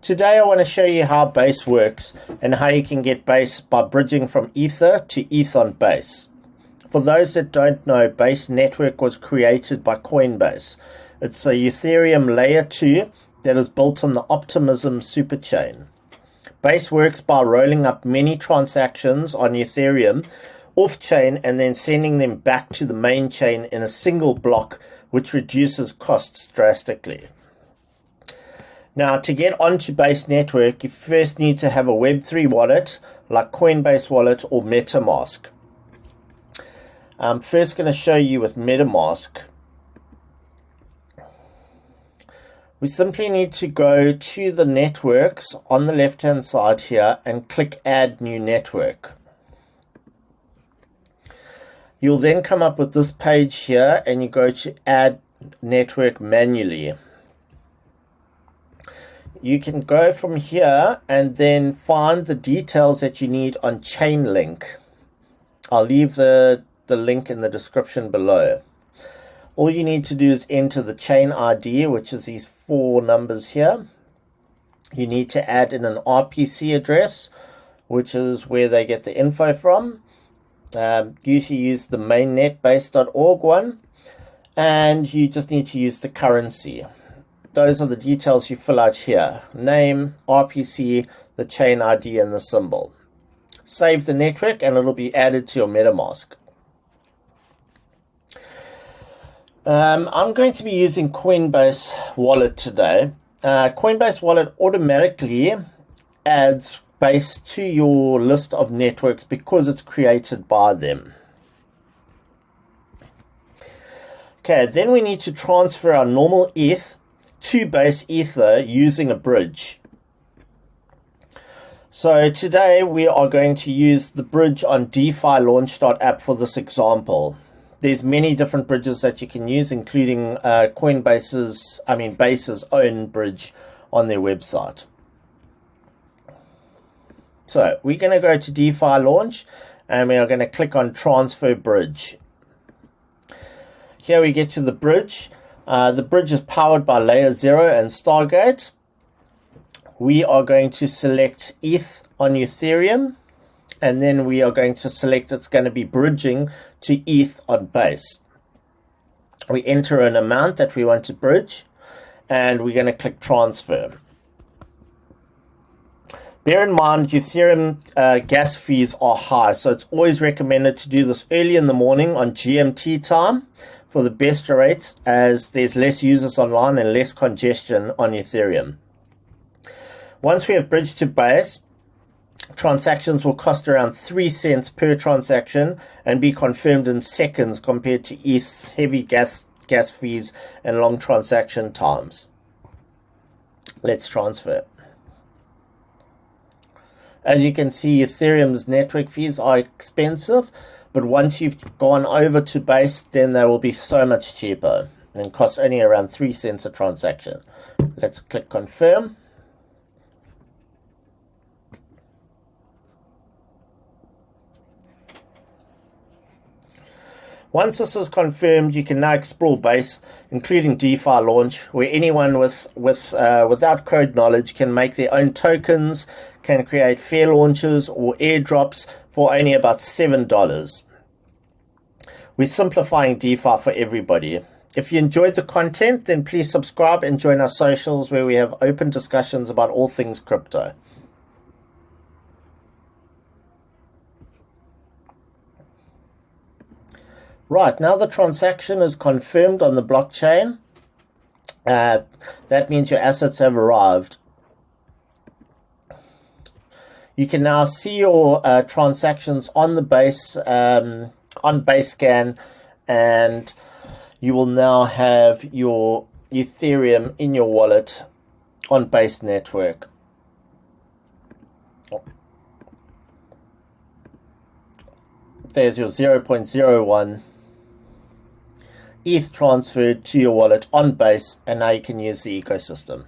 Today I want to show you how Base works and how you can get Base by bridging from Ether to ETH on Base. For those that don't know, Base Network was created by Coinbase. It's a Ethereum Layer 2 that is built on the Optimism superchain. Base works by rolling up many transactions on Ethereum off-chain and then sending them back to the main chain in a single block, which reduces costs drastically. Now, to get onto Base Network, you first need to have a Web3 wallet like Coinbase Wallet or MetaMask. I'm first going to show you with MetaMask. We simply need to go to the networks on the left-hand side here and click Add New Network. You'll then come up with this page here and you go to Add Network manually. You can go from here and then find the details that you need on Chainlink. I'll leave the link in the description below. All you need to do is enter the chain ID, which is these 4 numbers here. You need to add in an RPC address, which is where they get the info from. Usually use the mainnet base.org one, and you just need to use the currency. Those are the details you fill out here: name, RPC, the chain ID, and the symbol. Save the network and it'll be added to your MetaMask. I'm going to be using Coinbase Wallet today. Coinbase Wallet automatically adds Base to your list of networks because it's created by them. Okay, then we need to transfer our normal ETH to Base Ether using a bridge. So today we are going to use the bridge on Defi Launch app for this example. There's many different bridges that you can use, including Base's own bridge on their website. So we're going to go to Defi Launch and we are going to click on Transfer Bridge. Here we get to the bridge. The bridge is powered by LayerZero and Stargate. We are going to select ETH on Ethereum, and then we are going to select it's going to be bridging to ETH on Base. We enter an amount that we want to bridge, and we're going to click Transfer. Bear in mind, Ethereum gas fees are high, so it's always recommended to do this early in the morning on GMT time for the best rates, as there's less users online and less congestion on Ethereum. Once we have bridged to Base, transactions will cost around 3 cents per transaction and be confirmed in seconds compared to ETH's heavy gas fees and long transaction times. Let's transfer. As you can see, Ethereum's network fees are expensive, but once you've gone over to Base, then they will be so much cheaper and cost only around 3 cents a transaction. Let's click Confirm. Once this is confirmed, you can now explore Base, including Defi Launch, where anyone without code knowledge can make their own tokens, can create fair launches or airdrops for only about $7. We're simplifying DeFi for everybody. If you enjoyed the content, then please subscribe and join our socials where we have open discussions about all things crypto. Right, now the transaction is confirmed on the blockchain. That means your assets have arrived. You can now see your transactions on the Base, on Basescan, and you will now have your Ethereum in your wallet on Base Network. There's your 0.01 ETH transferred to your wallet on Base, and now you can use the ecosystem.